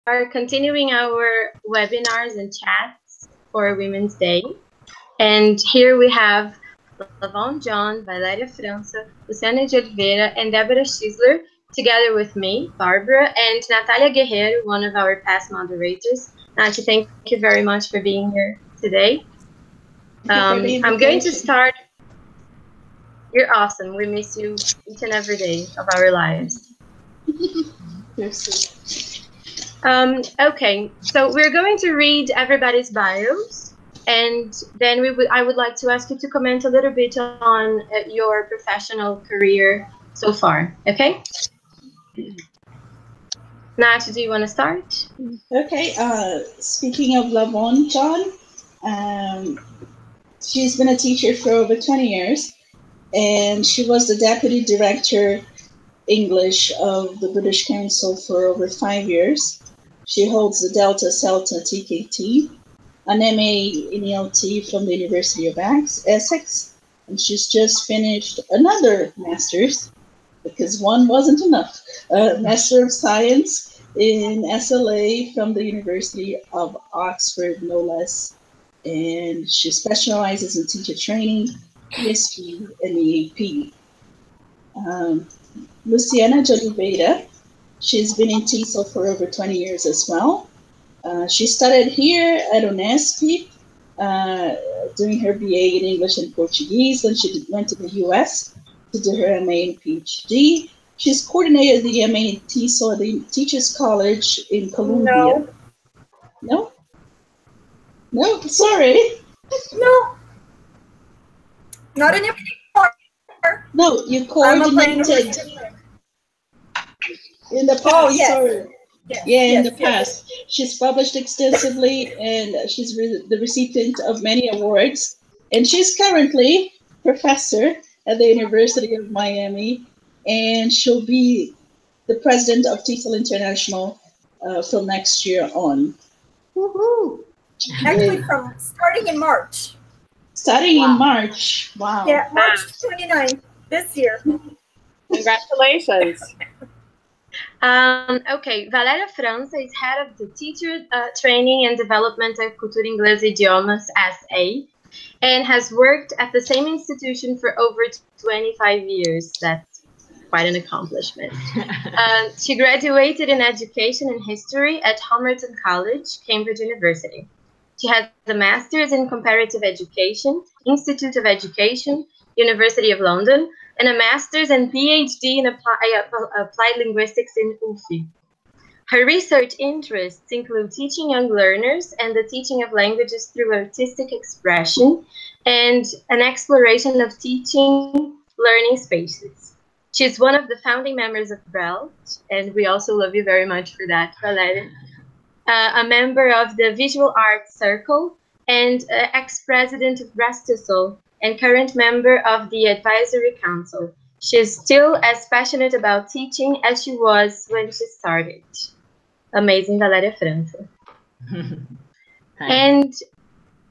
are continuing our webinars and chats for Women's Day. And here we have Lavaughn John, Valéria França, Luciana de Oliveira, and Debora Schisler, together with me, Barbara, and Natalia Guerrero, one of our past moderators. Nati, thank you very much for being here today. I'm going to start. You're awesome. We miss you each and every day of our lives. Okay, so we're going to read everybody's bios, and then I would like to ask you to comment a little bit on your professional career so far, okay? Nat, do you want to start? Okay, speaking of Lavaughn John, she's been a teacher for over 20 years, and she was the Deputy Director English of the British Council for over 5 years. She holds the Delta Celta TKT, an MA in ELT from the University of Essex, and she's just finished another master's, because one wasn't enough, Master of Science in SLA from the University of Oxford, no less, and she specializes in teacher training, PSP, and EAP. Luciana de Oliveira, she's been in TESOL for over 20 years as well. She studied here at Unesp, doing her BA in English and Portuguese. Then she went to the US to do her MA and PhD. She's coordinated the MA in TESOL at the Teachers College in Columbia. No? No, sorry. No. Not anymore. No, you coordinated in the past. Oh, yes. Sorry. Yes, yeah, in yes, the past. Yes. She's published extensively, and she's the recipient of many awards. And she's currently professor at the University of Miami, and she'll be the president of TESOL International from next year on. Woohoo! Actually, from starting in March. Starting in March. Wow. Yeah, March 29th this year. Congratulations. Okay, Valéria França is head of the Teacher Training and Development of Cultura Inglesa e Idiomas, SA, and has worked at the same institution for over 25 years. That's quite an accomplishment. She graduated in Education and History at Homerton College, Cambridge University. She has a master's in Comparative Education, Institute of Education, University of London, and a master's and PhD in Applied Linguistics in UFI. Her research interests include teaching young learners and the teaching of languages through artistic expression and an exploration of teaching learning spaces. She's one of the founding members of BRELT, and we also love you very much for that, Valéria. A member of the Visual Arts Circle and ex-president of Brastisol and current member of the Advisory Council. She's still as passionate about teaching as she was when she started. Amazing, Valéria França. And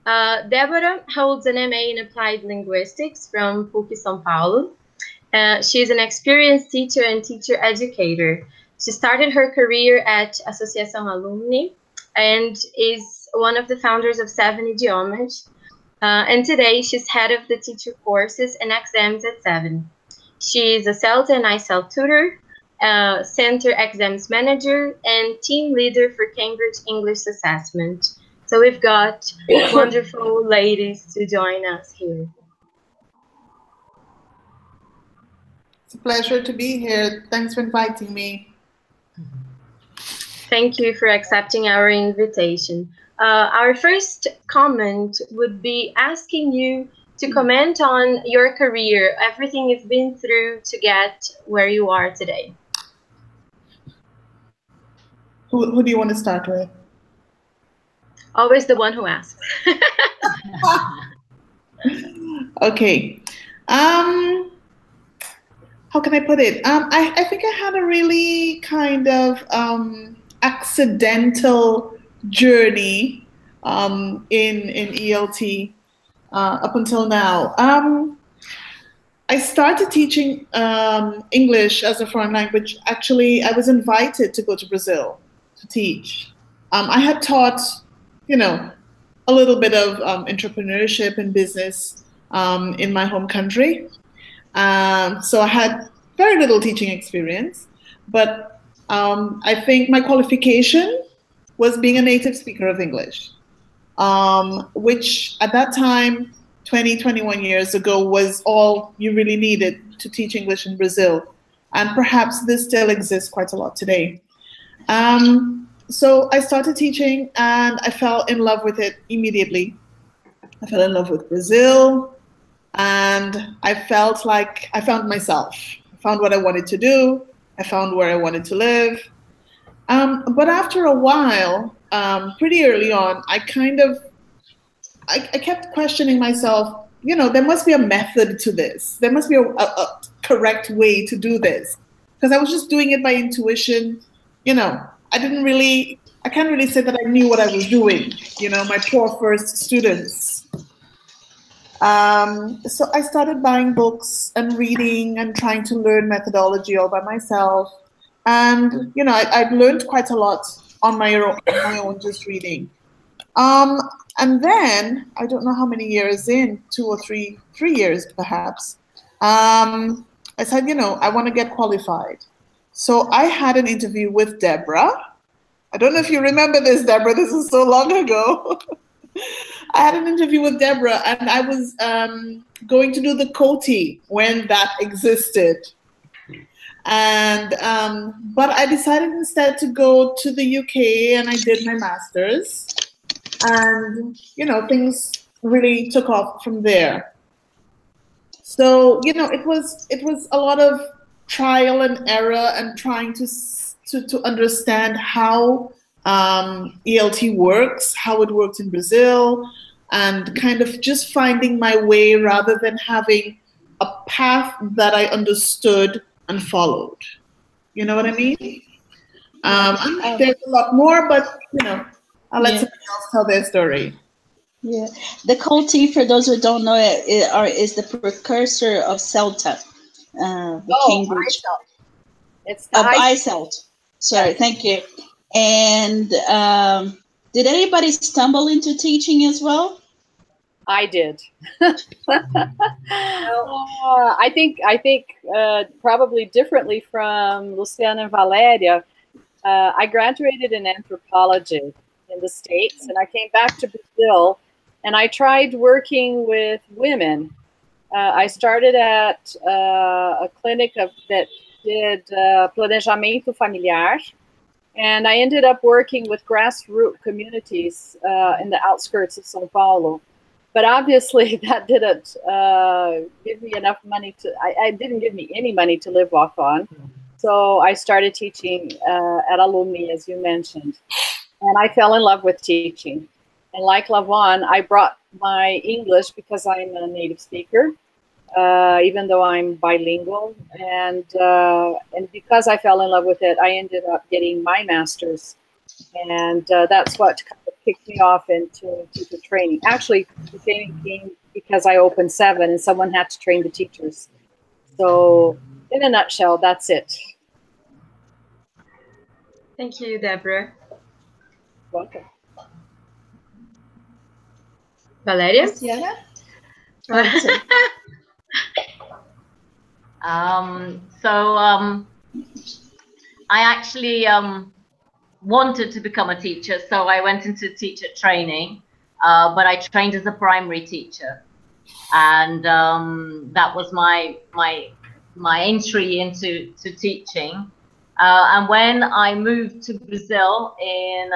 Debora holds an MA in Applied Linguistics from PUC São Paulo. She's an experienced teacher and teacher educator. She started her career at Associação Alumni and is one of the founders of 7 Idiomas. And today she's head of the teacher courses and exams at 7. She's a CELTA and ICEL tutor, center exams manager, and team leader for Cambridge English Assessment. So we've got wonderful ladies to join us here. It's a pleasure to be here. Thanks for inviting me. Thank you for accepting our invitation. Our first comment would be asking you to comment on your career, everything you've been through to get where you are today. Who do you want to start with? Always the one who asks. Okay. How can I put it? I think I had a really kind of accidental journey in ELT up until now. I started teaching English as a foreign language. Actually, I was invited to go to Brazil to teach. I had taught, you know, a little bit of entrepreneurship and business in my home country. So I had very little teaching experience, but I think my qualification was being a native speaker of English, which at that time, 20, 21 years ago, was all you really needed to teach English in Brazil. And perhaps this still exists quite a lot today. So I started teaching and I fell in love with it immediately. I fell in love with Brazil and I felt like I found myself. I found what I wanted to do. I found where I wanted to live. But after a while, pretty early on, I kept questioning myself, you know, there must be a method to this. There must be a correct way to do this. Because I was just doing it by intuition. You know, I can't really say that I knew what I was doing, you know, my poor first students. So I started buying books and reading and trying to learn methodology all by myself. And, you know, I've learned quite a lot on my own just reading. And then, I don't know how many years in, 2 or 3 years perhaps, I said, you know, I want to get qualified. So I had an interview with Debora. I don't know if you remember this, Debora, this is so long ago. I had an interview with Debora and I was going to do the COTI when that existed. And but I decided instead to go to the UK and I did my master's. And, you know, things really took off from there. So, you know, it was a lot of trial and error and trying to understand how ELT works, how it works in Brazil, and kind of just finding my way rather than having a path that I understood and followed. You know what I mean? There's a lot more, but, you know, I'll let somebody else tell their story. Yeah, the COTI, for those who don't know it, is the precursor of CELTA, the Cambridge. It's the ICELT. Sorry, yes. Thank you. And did anybody stumble into teaching as well? I did. I think probably differently from Luciana and Valéria. I graduated in anthropology in the States, and I came back to Brazil, and I tried working with women. I started at a clinic that did planejamento familiar, and I ended up working with grassroots communities in the outskirts of São Paulo. But obviously that didn't give me enough money to, it didn't give me any money to live off on. So I started teaching at Alumni, as you mentioned. And I fell in love with teaching. And like Lavaughn, I brought my English because I'm a native speaker, even though I'm bilingual. And because I fell in love with it, I ended up getting my master's. And that's what kind of kicked me off into teacher training. Actually, the training came because I opened 7 and someone had to train the teachers. So in a nutshell, that's it. Thank you, Debora. Welcome. Valéria? Yeah. I actually wanted to become a teacher, so I went into teacher training, but I trained as a primary teacher, and that was my entry into teaching. And when I moved to Brazil in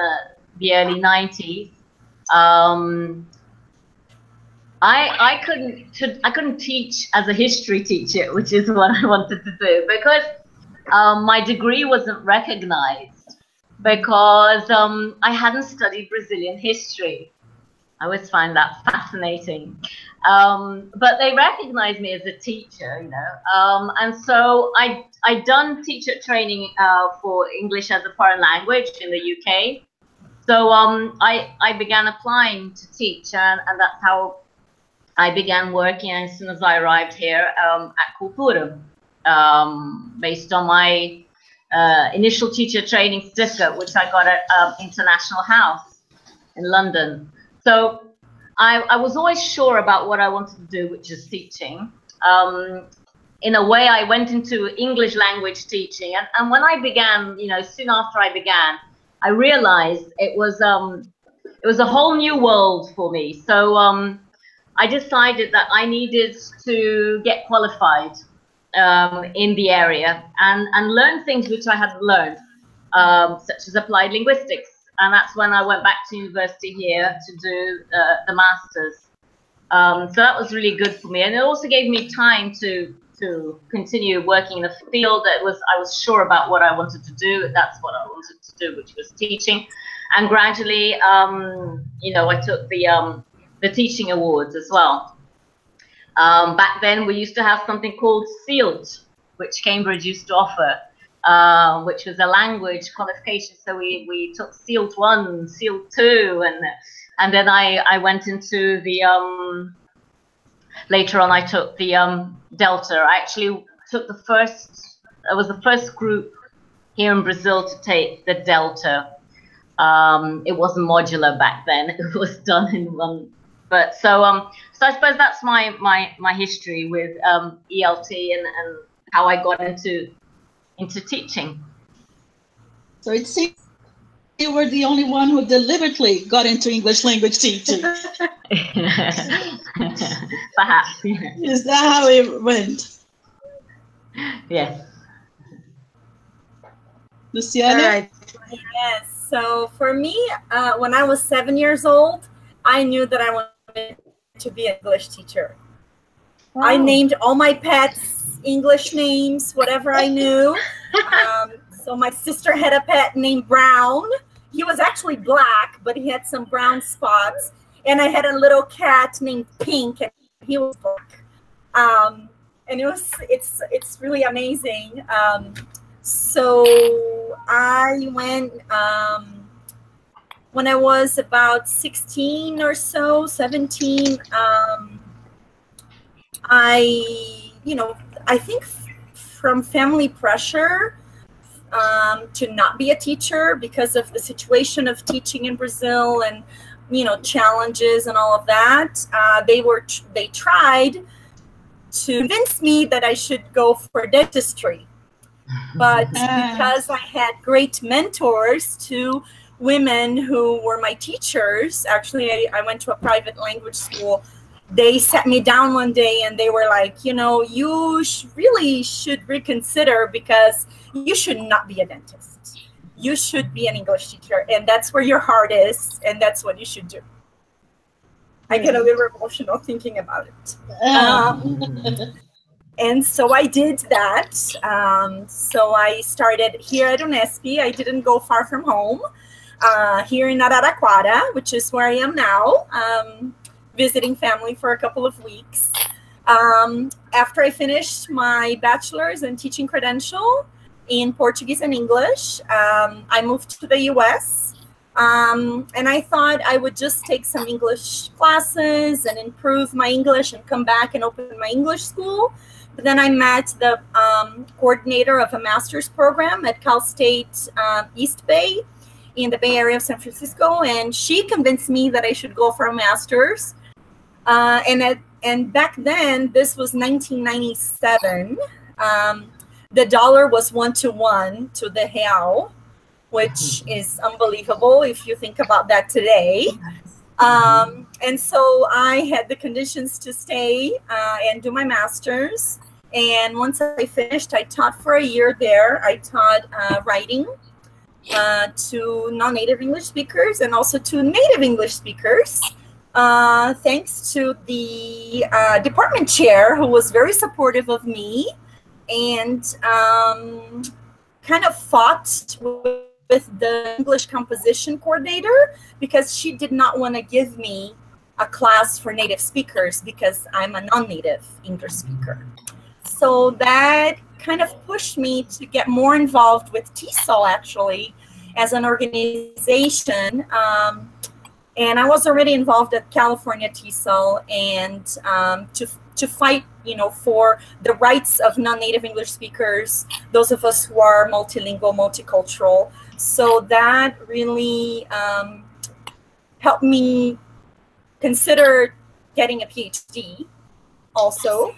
the early 90s, I couldn't teach as a history teacher, which is what I wanted to do, because my degree wasn't recognized, because I hadn't studied Brazilian history. I always find that fascinating. But they recognized me as a teacher, you know. And so I done teacher training for English as a foreign language in the UK. So I began applying to teach, and that's how I began working as soon as I arrived here at Cultura, based on my initial teacher training certificate, which I got at International House in London. So I was always sure about what I wanted to do, which is teaching. In a way, I went into English language teaching, and when I began, soon after I began, I realized it was a whole new world for me. So I decided that I needed to get qualified in the area and learn things which I hadn't learned, such as applied linguistics. And that's when I went back to university here to do the master's. So that was really good for me, and it also gave me time to continue working in a field that I was sure about what I wanted to do. That's what I wanted to do, which was teaching. And gradually, I took the teaching awards as well. Back then, we used to have something called SEALT, which Cambridge used to offer, which was a language qualification. So we took SEALT 1, SEALT 2, and then I went into the later on I took the Delta. I actually took I was the first group here in Brazil to take the Delta. It wasn't modular back then. It was done in one. But so I suppose that's my history with ELT and how I got into teaching. So it seems you were the only one who deliberately got into English language teaching. Perhaps. Yeah. Is that how it went? Yes. Luciana? All right. Yes. So for me, when I was 7 years old, I knew that I wanted to be an English teacher. Wow. I named all my pets English names, whatever I knew. So my sister had a pet named Brown. He was actually black, but he had some brown spots. And I had a little cat named Pink, and he was black. And it's really amazing. So I went when I was about 16 or so, 17. I think from family pressure to not be a teacher because of the situation of teaching in Brazil and challenges and all of that. They tried to convince me that I should go for dentistry, but because I had great mentors, two women who were my teachers. Actually, I went to a private language school. They sat me down one day and they were like, you really should reconsider, because you should not be a dentist. You should be an English teacher, and that's where your heart is, and that's what you should do. I get a little emotional thinking about it. And so I did that. So I started here at Unesp. I didn't go far from home, here in Araraquara, which is where I am now. Visiting family for a couple of weeks. After I finished my bachelor's and teaching credential in Portuguese and English, I moved to the US, and I thought I would just take some English classes and improve my English and come back and open my English school. But then I met the coordinator of a master's program at Cal State East Bay in the Bay Area of San Francisco, and she convinced me that I should go for a master's. And back then, this was 1997. The dollar was 1-to-1 to the real, which is unbelievable if you think about that today. And so I had the conditions to stay and do my master's. And once I finished, I taught for a year there. I taught writing to non-native English speakers and also to native English speakers. Thanks to the department chair, who was very supportive of me and kind of fought with the English composition coordinator, because she did not want to give me a class for native speakers because I'm a non-native English speaker. So that kind of pushed me to get more involved with TESOL, actually, as an organization. And I was already involved at California TESOL, and to fight, you know, for the rights of non-native English speakers, those of us who are multilingual, multicultural. So that really helped me consider getting a PhD also.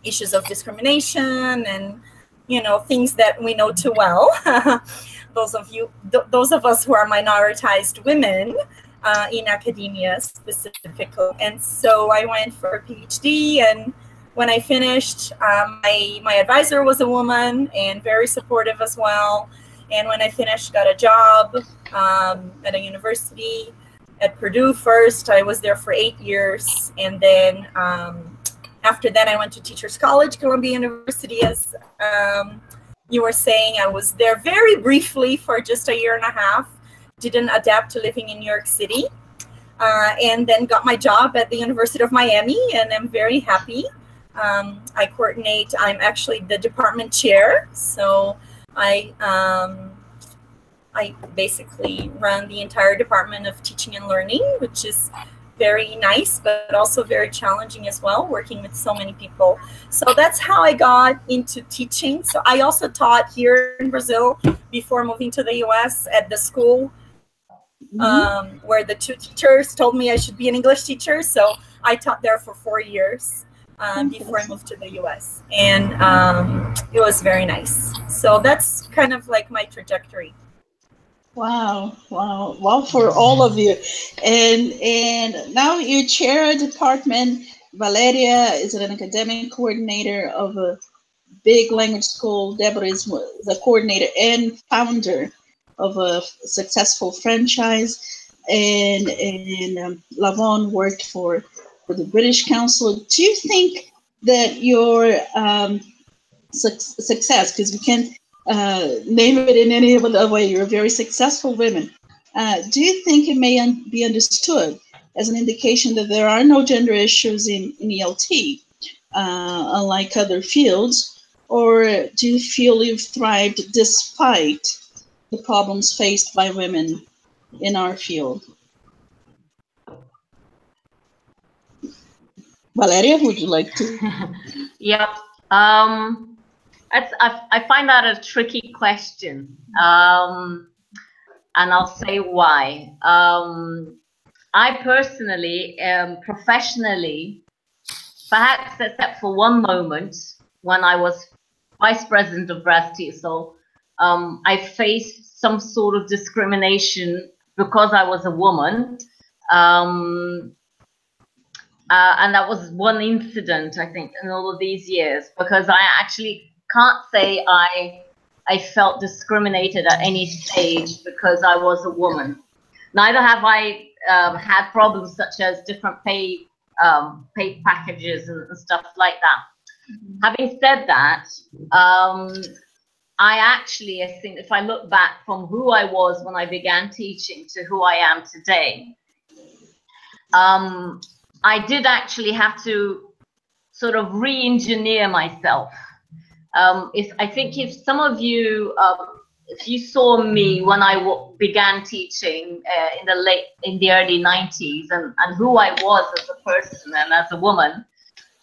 Issues of discrimination and, you know, things that we know too well. Those of us who are minoritized women in academia specifically. And so I went for a PhD, and when I finished, my advisor was a woman and very supportive as well. And when I finished, got a job at a university at Purdue first. I was there for 8 years, and then after that, I went to Teachers College, Columbia University, as you were saying. I was there very briefly for just 1.5 years, didn't adapt to living in New York City, and then got my job at the University of Miami, and I'm very happy. I coordinate, I'm actually the department chair, so I basically run the entire department of teaching and learning, which is very nice, but also very challenging as well, working with so many people. So that's how I got into teaching. So I also taught here in Brazil before moving to the US at the school where the 2 teachers told me I should be an English teacher. So I taught there for 4 years before I moved to the US. And it was very nice. So that's kind of like my trajectory. Wow, wow, wow for all of you. And now you chair a department. Valeria is an academic coordinator of a big language school. Debora is the coordinator and founder of a successful franchise. And Lavaughn worked for the British Council. Do you think that your success, because we can name it in any other way, you're a very successful woman. Do you think it may be understood as an indication that there are no gender issues in ELT, unlike other fields, or do you feel you've thrived despite the problems faced by women in our field? Valeria, would you like to? Yep. I find that a tricky question, and I'll say why. I personally, professionally, perhaps except for one moment when I was vice president of Brastisol, I faced some sort of discrimination because I was a woman. And that was one incident, I think, in all of these years, because I actually can't say I felt discriminated at any stage because I was a woman. Neither have I had problems such as different pay packages and stuff like that. Having said that, I think if I look back from who I was when I began teaching to who I am today, I did actually have to sort of re-engineer myself. I think if some of you, if you saw me when I began teaching in the early 90s and who I was as a person and as a woman,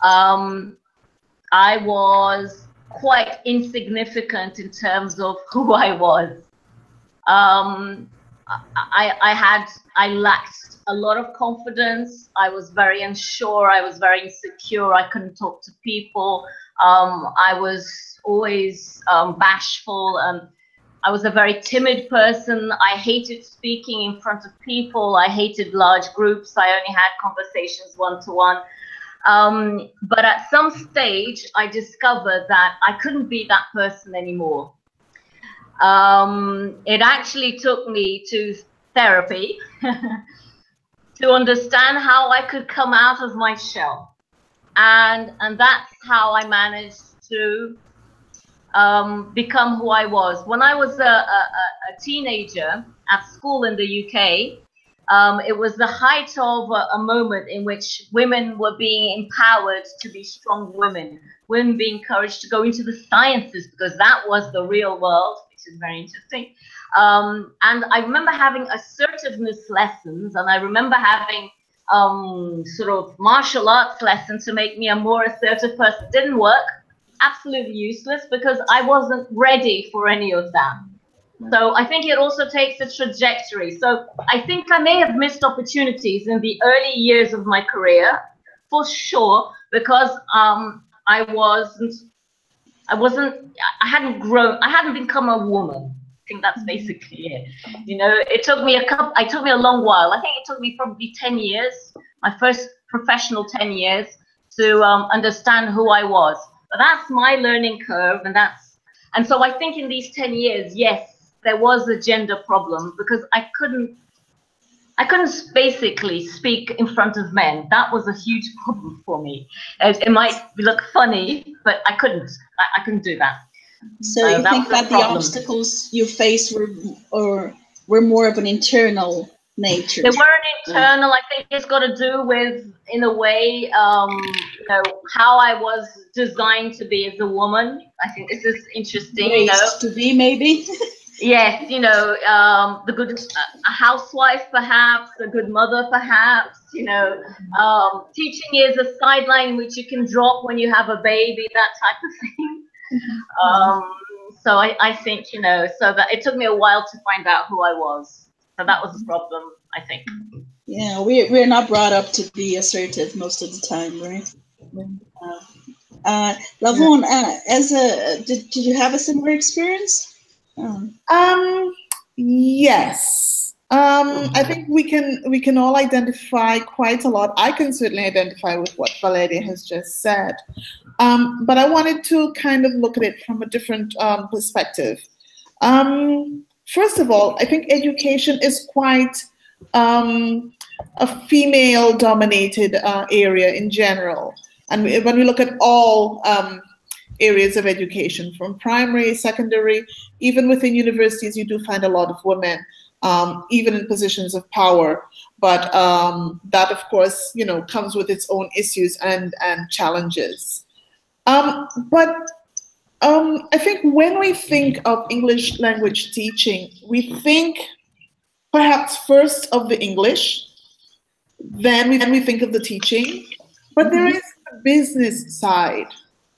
I was quite insignificant in terms of who I was. I lacked a lot of confidence. I was very unsure. I was very insecure. I couldn't talk to people. I was always bashful, and I was a very timid person. I hated speaking in front of people. I hated large groups. I only had conversations one-to-one. But at some stage, I discovered that I couldn't be that person anymore. It actually took me to therapy to understand how I could come out of my shell, and that's how I managed to become who I was. When I was a teenager at school in the UK, it was the height of a moment in which women were being empowered to be strong women, women being encouraged to go into the sciences, because that was the real world, which is very interesting. And I remember having assertiveness lessons, and I remember having sort of martial arts lesson to make me a more assertive person. Didn't work. Absolutely useless, because I wasn't ready for any of that. So I think it also takes a trajectory. So I think I may have missed opportunities in the early years of my career, for sure, because I hadn't grown, I hadn't become a woman. I think that's basically it. You know, it took me a long while. I think it took me probably 10 years, my first professional 10 years, to understand who I was. But that's my learning curve, and so I think in these 10 years, yes, there was a gender problem, because I couldn't basically speak in front of men. That was a huge problem for me. It might look funny, but I couldn't do that. So you think that the obstacles you faced were more of an internal nature? They weren't internal. I think it's got to do with, in a way, you know, how I was designed to be as a woman. I think this is interesting. Raised, you know, to be, maybe. Yes, you know, the good a housewife, perhaps, a good mother, perhaps. You know, teaching is a sideline which you can drop when you have a baby, that type of thing. So I think, you know, so that it took me a while to find out who I was. So that was the problem, I think. Yeah, we're not brought up to be assertive most of the time, right? Lavaughn, did you have a similar experience? Yes. I think we can all identify quite a lot. I can certainly identify with what Valéria has just said. But I wanted to kind of look at it from a different perspective. First of all, I think education is quite a female-dominated area in general. And when we look at all areas of education, from primary, secondary, even within universities, you do find a lot of women, even in positions of power. But that, of course, you know, comes with its own issues and challenges. I think when we think of English language teaching, we think perhaps first of the English, then we think of the teaching, but there is a business side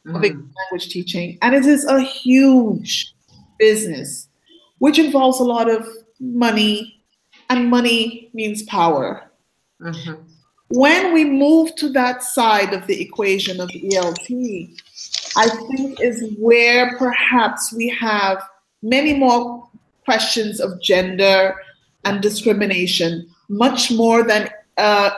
of English language teaching, and it is a huge business, which involves a lot of money, and money means power. When we move to that side of the equation of ELT, I think is where perhaps we have many more questions of gender and discrimination, much more than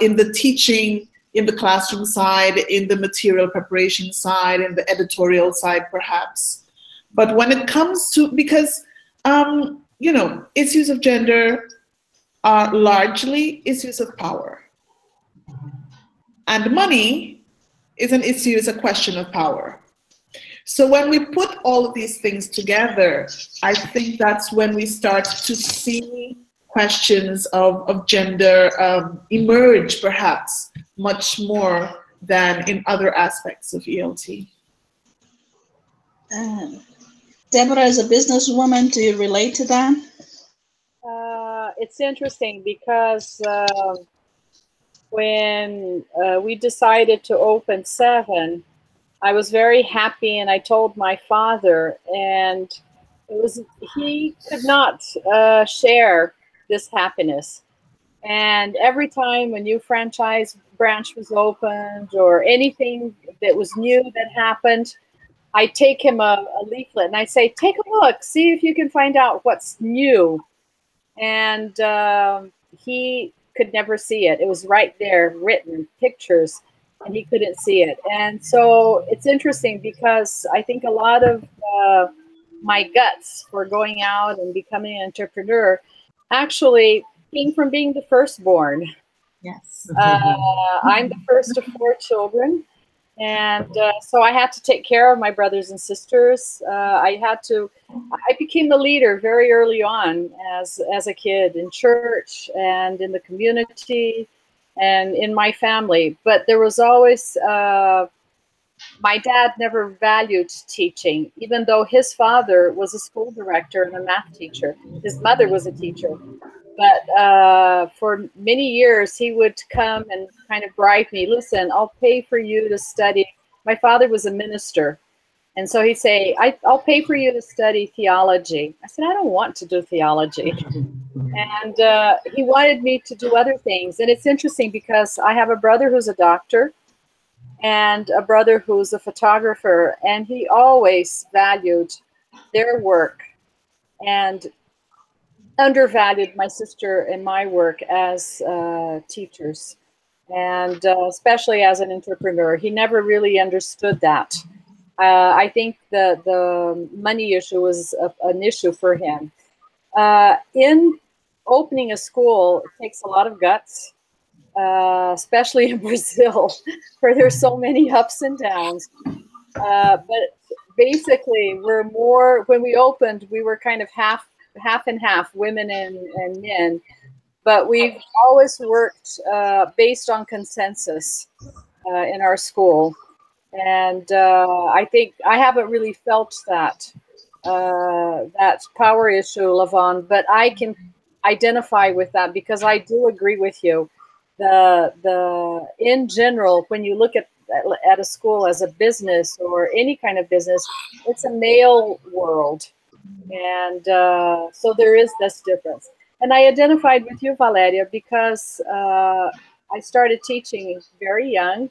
in the teaching, in the classroom side, in the material preparation side, in the editorial side, perhaps. But when it comes to, because, you know, issues of gender are largely issues of power. And money is an issue, is a question of power. So when we put all of these things together, I think that's when we start to see questions of gender emerge, perhaps, much more than in other aspects of ELT. Debora, as a businesswoman, do you relate to that? It's interesting because when we decided to open Seven, I was very happy, and I told my father, and he could not share this happiness. And every time a new franchise branch was opened or anything that was new that happened, I take him a leaflet and I say, take a look, see if you can find out what's new. And he could never see it. It was right there, written, pictures, and he couldn't see it. And so it's interesting because I think a lot of my guts for going out and becoming an entrepreneur actually came from being the firstborn. Yes. I'm the first of 4 children. And so I had to take care of my brothers and sisters. I became a leader very early on as a kid in church and in the community and in my family. But there was always, my dad never valued teaching, even though his father was a school director and a math teacher. His mother was a teacher. But for many years, he would come and kind of bribe me. Listen, I'll pay for you to study. My father was a minister. And so he'd say, I'll pay for you to study theology. I said, I don't want to do theology. And he wanted me to do other things. And it's interesting because I have a brother who's a doctor and a brother who's a photographer. And he always valued their work and undervalued my sister and my work as teachers. And especially as an entrepreneur, he never really understood that. I think the money issue was an issue for him. In opening a school, it takes a lot of guts, especially in Brazil, where there's so many ups and downs. But basically, when we opened, we were kind of half and half, women and men. But we've always worked based on consensus in our school. And I think I haven't really felt that power issue, Lavaughn, but I can identify with that because I do agree with you. In general, when you look at a school as a business or any kind of business, it's a male world. And so there is this difference. And I identified with you, Valéria, because I started teaching very young.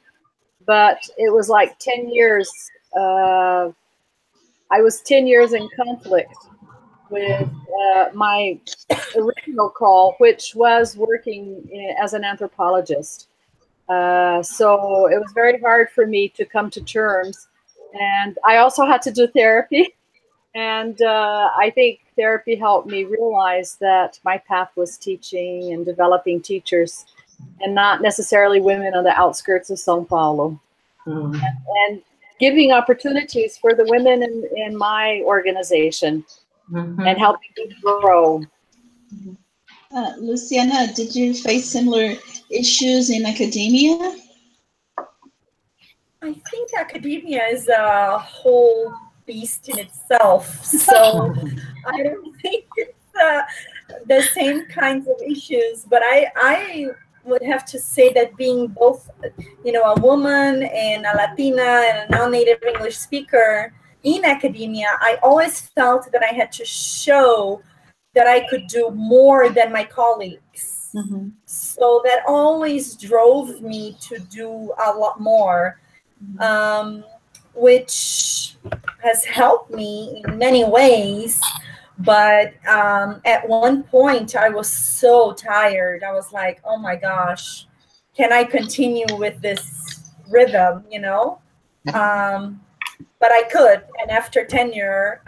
But it was like 10 years. I was 10 years in conflict with my original call, which was working as an anthropologist. So it was very hard for me to come to terms. And I also had to do therapy. And I think therapy helped me realize that my path was teaching and developing teachers, and not necessarily women on the outskirts of São Paulo. And giving opportunities for the women in my organization and helping them grow. Luciana, did you face similar issues in academia? I think academia is a whole beast in itself. So I don't think it's the same kinds of issues, but I would have to say that being both, a woman and a Latina and a non-native English speaker in academia, I always felt that I had to show that I could do more than my colleagues. Mm-hmm. So that always drove me to do a lot more, which has helped me in many ways. But at one point, I was so tired. I was like, oh my gosh, can I continue with this rhythm, But I could. And after tenure,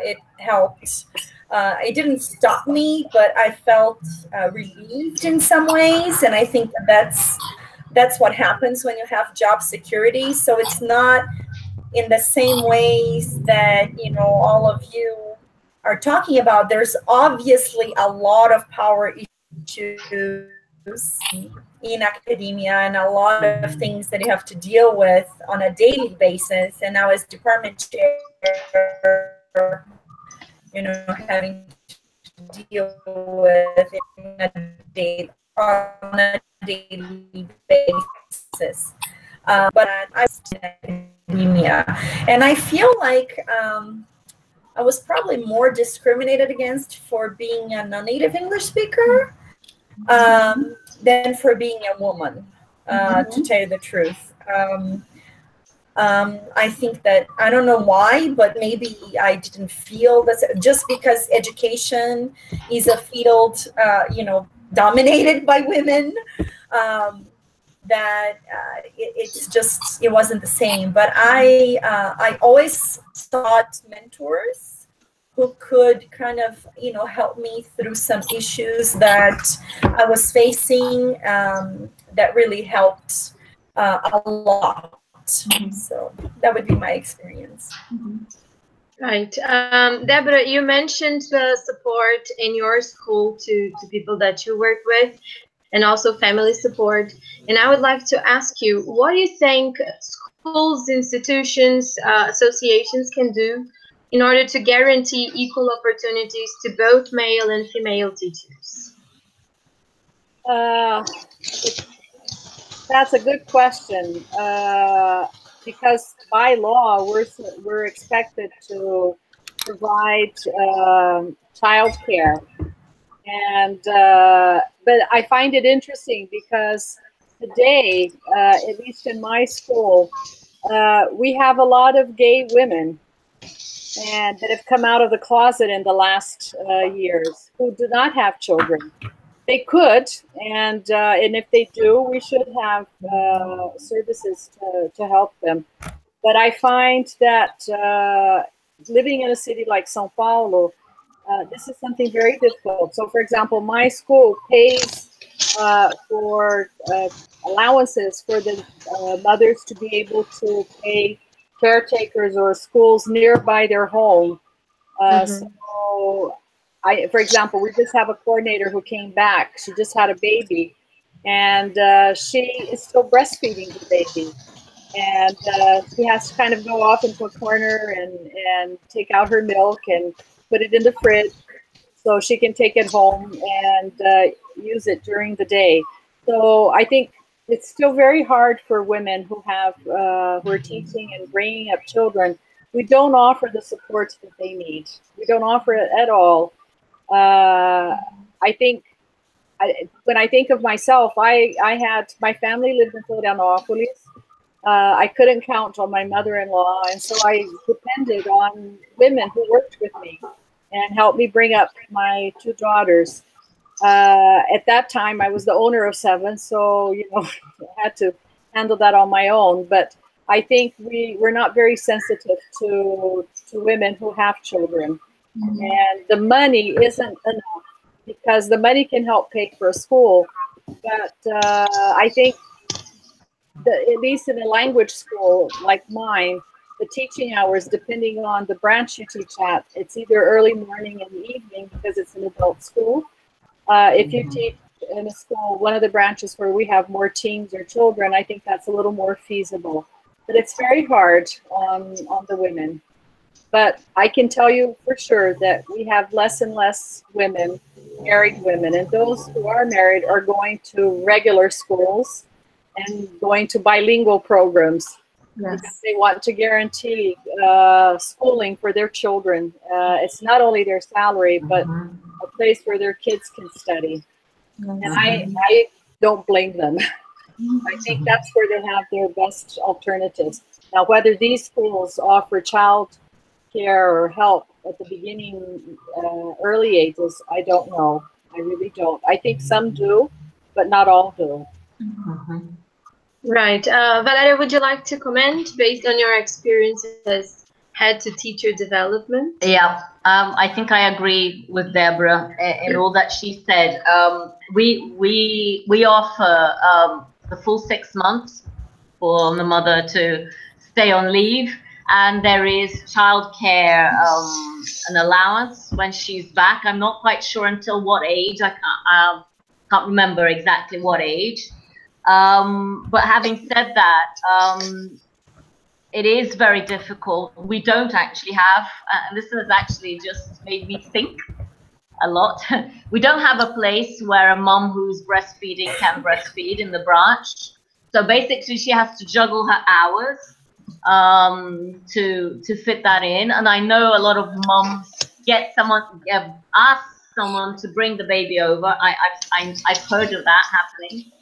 it helped. It didn't stop me, but I felt relieved in some ways. And I think that's what happens when you have job security. So it's not in the same ways that, all of you are talking about. There's obviously a lot of power issues in academia and a lot of things that you have to deal with on a daily basis. And now as department chair, having to deal with it on a daily basis. But I was in academia, and I feel like I was probably more discriminated against for being a non-native English speaker than for being a woman, to tell you the truth. I think that, I don't know why, but maybe I didn't feel that, just because education is a field, dominated by women, that it wasn't the same. But I always sought mentors who could kind of, help me through some issues that I was facing, that really helped a lot. So that would be my experience. Right. Debora, you mentioned the support in your school to people that you work with, and also family support. And I would like to ask you, what do you think schools, institutions, associations can do in order to guarantee equal opportunities to both male and female teachers? That's a good question. Because by law, we're expected to provide childcare, and but I find it interesting because today, at least in my school, we have a lot of gay women and that have come out of the closet in the last years who do not have children. They could, and if they do, we should have services to help them. But I find that living in a city like São Paulo, this is something very difficult. So, for example, my school pays for allowances for the mothers to be able to pay caretakers or schools nearby their home. So, for example, we just have a coordinator who came back. She just had a baby, and she is still breastfeeding the baby. And she has to kind of go off into a corner and take out her milk and put it in the fridge so she can take it home and use it during the day. So I think it's still very hard for women who are teaching and bringing up children. We don't offer the support that they need. We don't offer it at all. I think when I think of myself, I had my family lived in Florianópolis. I couldn't count on my mother-in-law, and so I depended on women who worked with me and helped me bring up my two daughters. At that time, I was the owner of 7, so I had to handle that on my own. But I think we're not very sensitive to women who have children, and the money isn't enough because the money can help pay for a school, but I think at least in a language school like mine, the teaching hours, depending on the branch you teach at, it's either early morning and evening because it's an adult school. If you teach in a school, one of the branches where we have more teens or children, I think that's a little more feasible. But it's very hard on the women. But I can tell you for sure that we have less and less women, married women, and those who are married are going to regular schools and going to bilingual programs. Yes. Because they want to guarantee schooling for their children. It's not only their salary, but a place where their kids can study. And I don't blame them. I think that's where they have their best alternatives. Now, whether these schools offer child care or help at the beginning, early ages, I don't know. I really don't. I think some do, but not all do. Right. Valéria, would you like to comment based on your experiences head to teacher development? Yeah, I think I agree with Debora in all that she said. We offer the full 6 months for the mother to stay on leave, and there is childcare an allowance when she's back. I'm not quite sure until what age. I can't remember exactly what age. But having said that, it is very difficult. We don't actually have, and this has actually just made me think a lot. We don't have a place where a mom who's breastfeeding can breastfeed in the branch. So basically she has to juggle her hours to fit that in. And I know a lot of moms ask someone to bring the baby over. I've heard of that happening.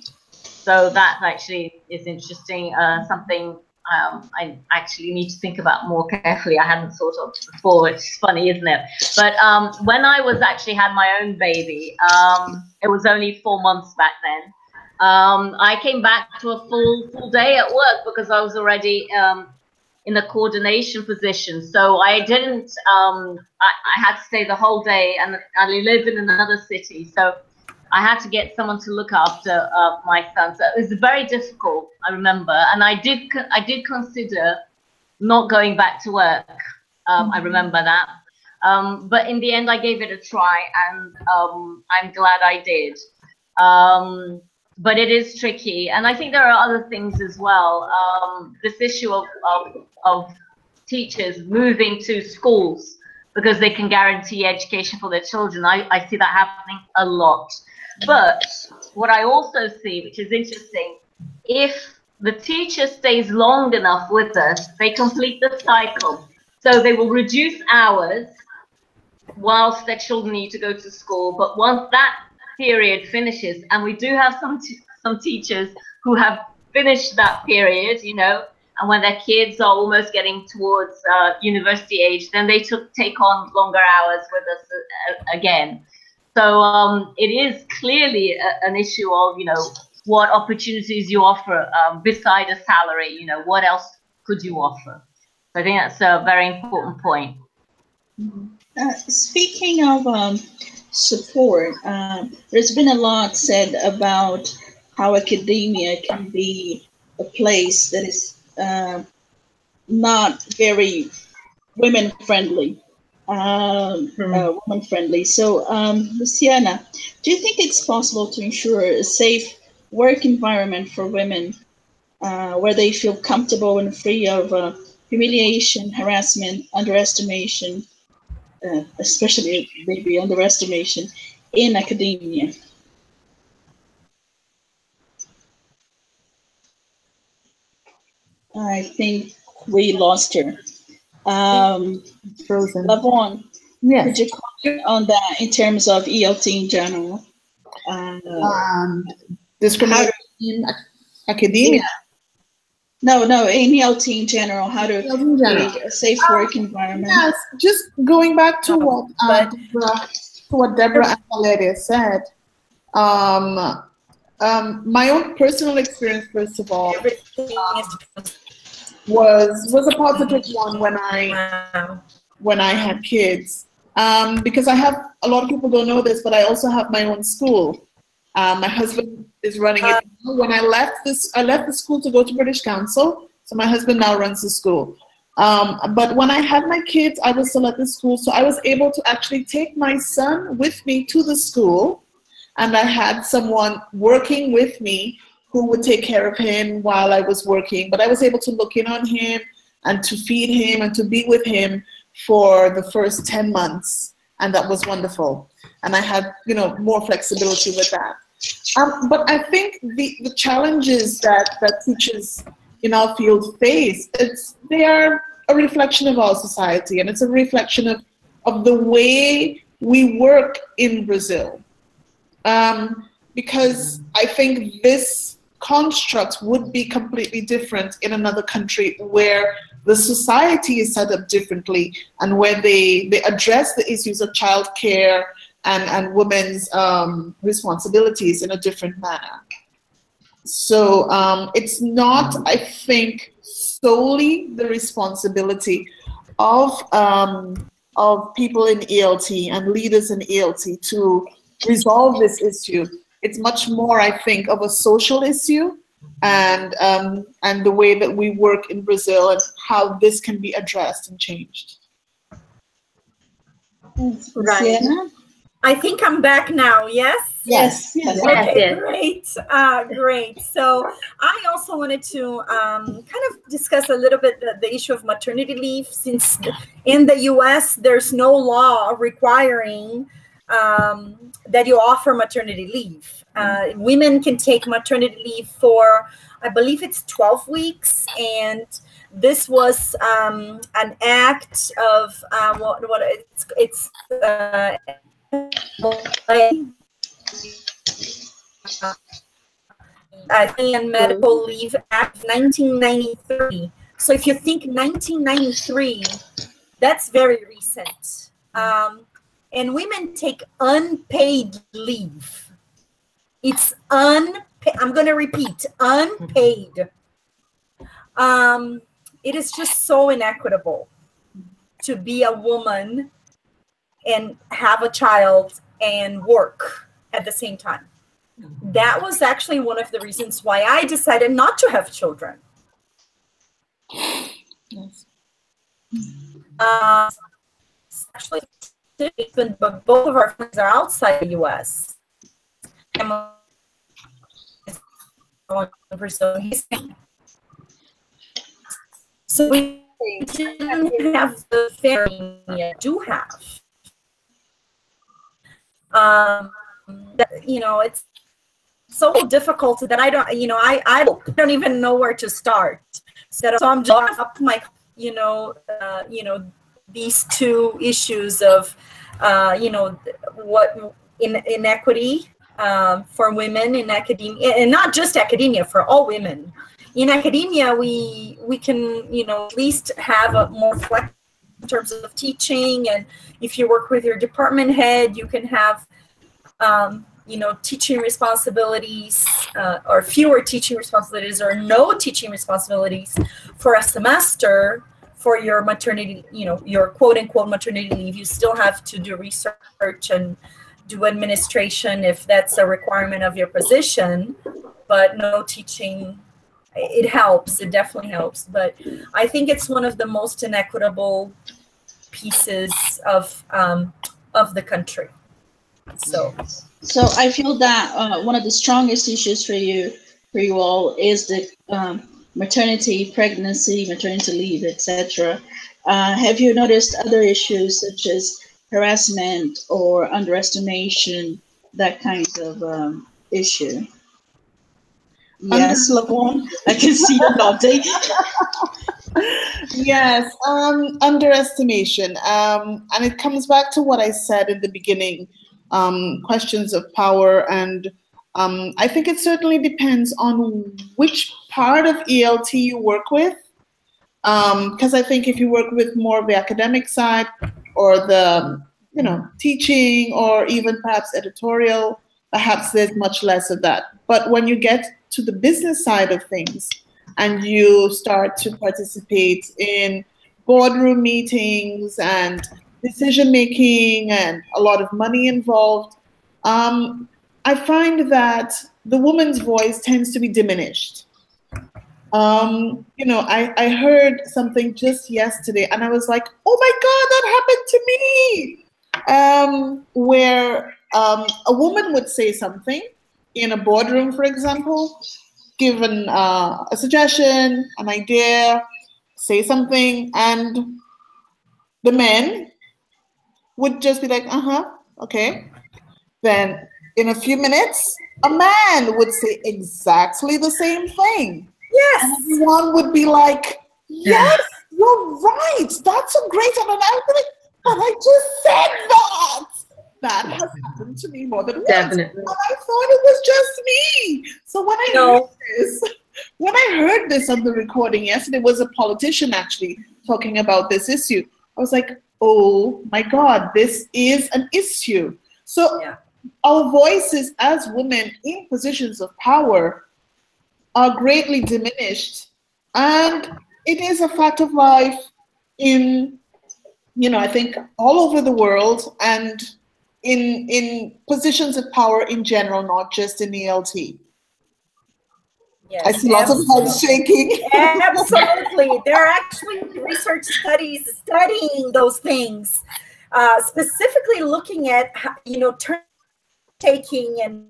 So that actually is interesting, something I actually need to think about more carefully. I hadn't thought of before. It's funny, isn't it? But when I had my own baby, it was only 4 months back then. I came back to a full day at work because I was already in a coordination position. So I didn't, I had to stay the whole day, and I live in another city. So I had to get someone to look after my son. So it was very difficult, I remember. And I did consider not going back to work. I remember that. But in the end, I gave it a try, and I'm glad I did. But it is tricky. And I think there are other things as well. This issue of teachers moving to schools because they can guarantee education for their children. I see that happening a lot. But what I also see, which is interesting, if the teacher stays long enough with us, they complete the cycle. So they will reduce hours whilst their children need to go to school. But once that period finishes, and we do have some teachers who have finished that period, you know, and when their kids are almost getting towards university age, then they take on longer hours with us again. So it is clearly an issue of, you know, what opportunities you offer beside a salary, you know, what else could you offer? So I think that's a very important point. Speaking of support, there's been a lot said about how academia can be a place that is not very women-friendly. Woman-friendly. So, Luciana, do you think it's possible to ensure a safe work environment for women where they feel comfortable and free of humiliation, harassment, underestimation, especially maybe underestimation in academia? I think we lost her. Frozen. Lavaughn, Yes. could you comment on that in terms of ELT in general? Discrimination in academia. No, in ELT in general, how to create a safe work environment. Yes, just going back to what Debora and Valéria said. My own personal experience, first of all, was a positive one when I had kids, because I have, a lot of people don't know this, but I also have my own school. My husband is running it. When I left the school to go to British Council, so my husband now runs the school. But when I had my kids, I was still at the school, so I was able to actually take my son with me to the school, and I had someone working with me who would take care of him while I was working. But I was able to look in on him and to feed him and to be with him for the first 10 months, and that was wonderful. And I had, you know, more flexibility with that. But I think the challenges that teachers in our field face, they are a reflection of our society, and it's a reflection of the way we work in Brazil. Because I think this construct would be completely different in another country where the society is set up differently and where they address the issues of childcare and women's responsibilities in a different manner. So it's not, I think, solely the responsibility of people in ELT and leaders in ELT to resolve this issue. It's much more, I think, of a social issue and the way that we work in Brazil and how this can be addressed and changed. Right. I think I'm back now, yes? Yes. Okay, great. Great. So I also wanted to kind of discuss a little bit the issue of maternity leave, since in the US, there's no law requiring that you offer maternity leave. Women can take maternity leave for, I believe it's 12 weeks, and this was an act of it's Medical Leave Act 1993. So if you think 1993, that's very recent. And women take unpaid leave. It's unpaid. I'm going to repeat, unpaid. It is just so inequitable to be a woman and have a child and work at the same time. That was actually one of the reasons why I decided not to have children. Yes. Actually, but both of our friends are outside the U.S. So we didn't have the family we do have. it's so difficult that I don't, I don't even know where to start. So I'm just up my, these two issues of, what inequity for women in academia, and not just academia, for all women. In academia, we can, at least have a more flexible in terms of teaching, and if you work with your department head, you can have, teaching responsibilities, or fewer teaching responsibilities, or no teaching responsibilities for a semester. For your maternity, your quote unquote maternity leave, you still have to do research and do administration if that's a requirement of your position, but no teaching. It helps, it definitely helps, but I think it's one of the most inequitable pieces of the country. So I feel that one of the strongest issues for you all is the maternity, pregnancy, maternity leave, etc. Have you noticed other issues such as harassment or underestimation, that kind of issue? Yes, Lavaughn, I can see you nodding. Yes, underestimation. And it comes back to what I said in the beginning, questions of power. And I think it certainly depends on which part of ELT you work with. Because I think if you work with more of the academic side, or the, teaching, or even perhaps editorial, perhaps there's much less of that. But when you get to the business side of things, and you start to participate in boardroom meetings and decision making and a lot of money involved, I find that the woman's voice tends to be diminished. I heard something just yesterday and I was like, oh my God, that happened to me. Where a woman would say something in a boardroom, for example, given a suggestion, an idea, say something, and the men would just be like, okay. Then in a few minutes, a man would say exactly the same thing. Yes. And everyone would be like, yes, you're right. That's a great one. And I would be like, but I just said that. That has happened to me more than once. Definitely. And I thought it was just me. So when I heard this on the recording yesterday, was a politician actually talking about this issue. I was like, oh my God, this is an issue. So our voices as women in positions of power are greatly diminished. And it is a fact of life in, I think all over the world, and in positions of power in general, not just in ELT. Yes, I see lots of heads shaking. Absolutely. There are actually research studies studying those things, specifically looking at, turn taking and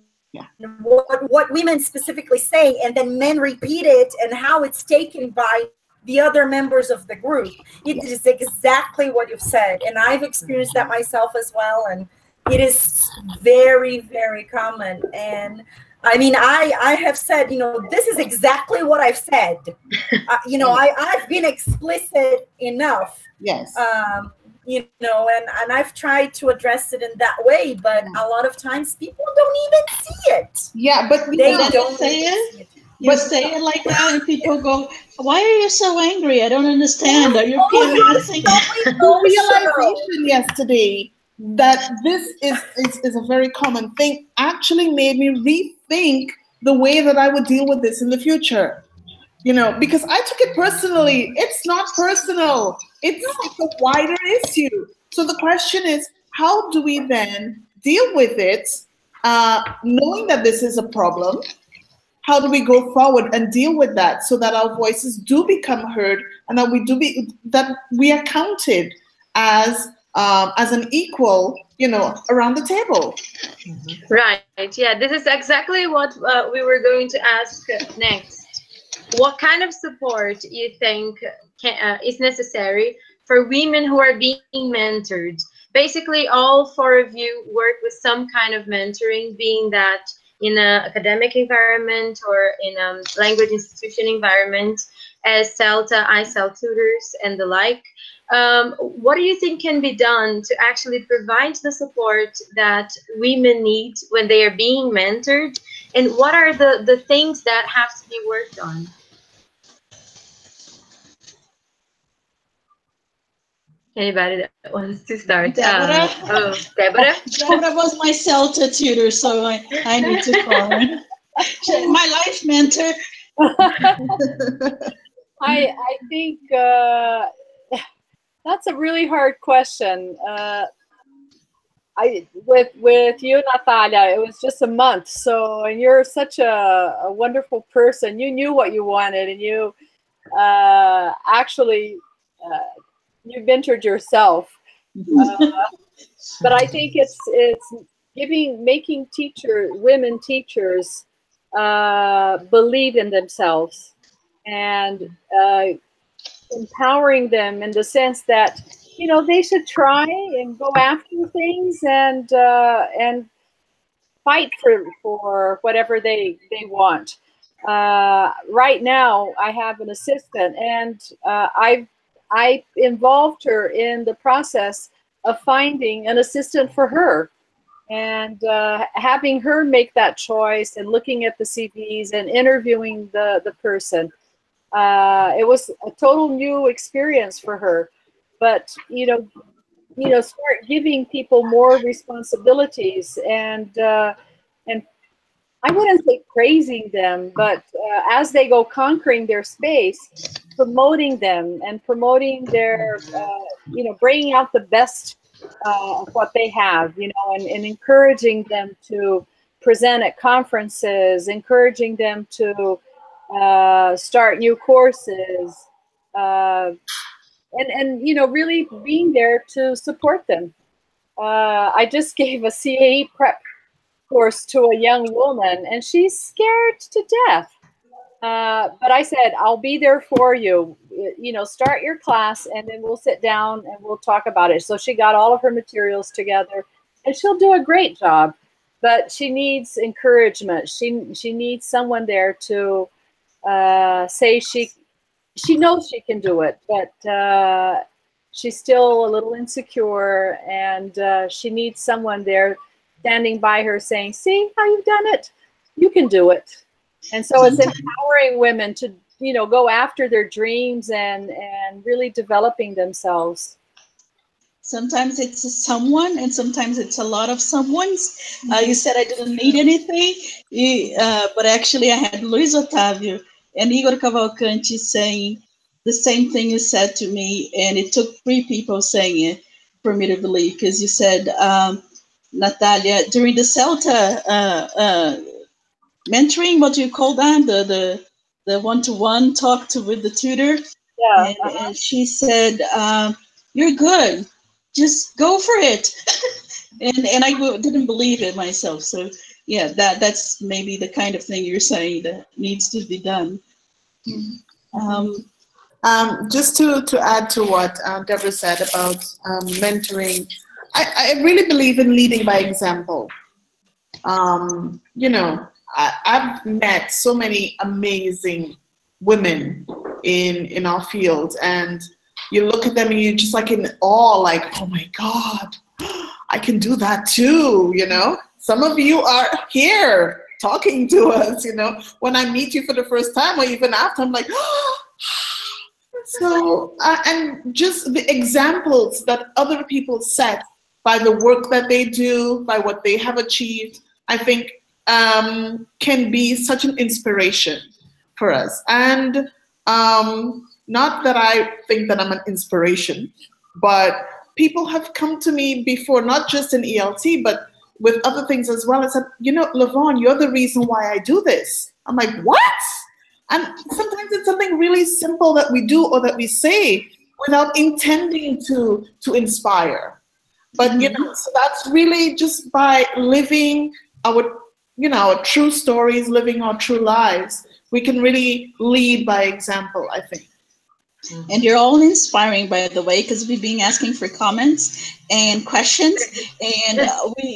what women specifically say, and then men repeat it, and how it's taken by the other members of the group. It is exactly what you've said. And I've experienced that myself as well. And it is very, very common. And I mean, I have said, this is exactly what I've said. I've been explicit enough. Yes. And I've tried to address it in that way, but a lot of times people don't even see it. Yeah, but they don't say it. You say it like that, and people go, "Why are you so angry? I don't understand. Are you PMSing?" The realization yesterday that this is a very common thing actually made me rethink the way that I would deal with this in the future. Because I took it personally. It's not personal. It's a wider issue. So the question is, how do we then deal with it, knowing that this is a problem? How do we go forward and deal with that so that our voices do become heard, and that we are counted as an equal, around the table? Right. Yeah, this is exactly what we were going to ask next. What kind of support you think is necessary for women who are being mentored? basically all four of you work with some kind of mentoring, being that in an academic environment or in a language institution environment, as CELTA, ICEL tutors, and the like. What do you think can be done to actually provide the support that women need when they are being mentored? And what are the things that have to be worked on? Anybody that wants to start? Debora? Debora? Debora was my CELTA tutor, so I need to call her. She's my life mentor. I think that's a really hard question. With you, Natalia, it was just a month. So, and you're such a wonderful person. You knew what you wanted, and you actually you mentored yourself. But I think it's making women teachers believe in themselves and empowering them in the sense that, you know, they should try and go after things and fight for whatever they want. Right now, I have an assistant, and I involved her in the process of finding an assistant for her, and having her make that choice and looking at the CVs and interviewing the person. It was a total new experience for her, but you know, start giving people more responsibilities and I wouldn't say praising them, but as they go conquering their space, promoting them and promoting their, bringing out the best of what they have, and encouraging them to present at conferences, encouraging them to start new courses, and really being there to support them. I just gave a CAE prep course to a young woman, and she's scared to death. But I said, I'll be there for you. Start your class, and then we'll sit down and we'll talk about it. So she got all of her materials together, and she'll do a great job. But she needs encouragement. She needs someone there to say she knows she can do it, but she's still a little insecure, and she needs someone there standing by her saying, see how you've done it? You can do it. And so it's empowering women to, go after their dreams and really developing themselves. Sometimes it's a someone, and sometimes it's a lot of someones. You said I didn't need anything, but actually I had Luis Otávio and Igor Cavalcanti saying the same thing you said to me, and it took 3 people saying it for me to believe, because you said, Natalia, during the CELTA mentoring, what do you call that? The one-to-one talk with the tutor. Yeah. And she said, you're good. Just go for it. and I didn't believe it myself. So yeah, that's maybe the kind of thing you're saying that needs to be done. Just to add to what Deborah said about mentoring, I really believe in leading by example. I've met so many amazing women in our field, and you look at them and you're just like in awe, like, oh my God, I can do that too, Some of you are here talking to us, when I meet you for the first time or even after, I'm like, oh. So, and just the examples that other people set by the work that they do, by what they have achieved, I think can be such an inspiration for us. And not that I think that I'm an inspiration, but people have come to me before, not just in ELT, but with other things as well, and said, Lavaughn, you're the reason why I do this. I'm like, what? And sometimes it's something really simple that we do or that we say without intending to inspire. But, so that's really just by living our, our true stories, living our true lives, we can really lead by example, I think. And you're all inspiring, by the way, because we've been asking for comments and questions. And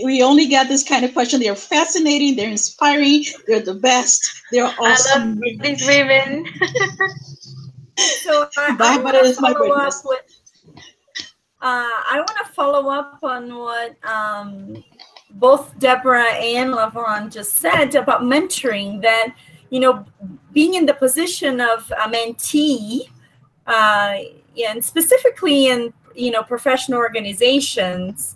we only get this kind of question. They're fascinating. They're inspiring. They're the best. They're awesome. I love these women. So I want to follow up on what both Debora and Lavaughn just said about mentoring, that, you know, being in the position of a mentee, and specifically in, you know, professional organizations,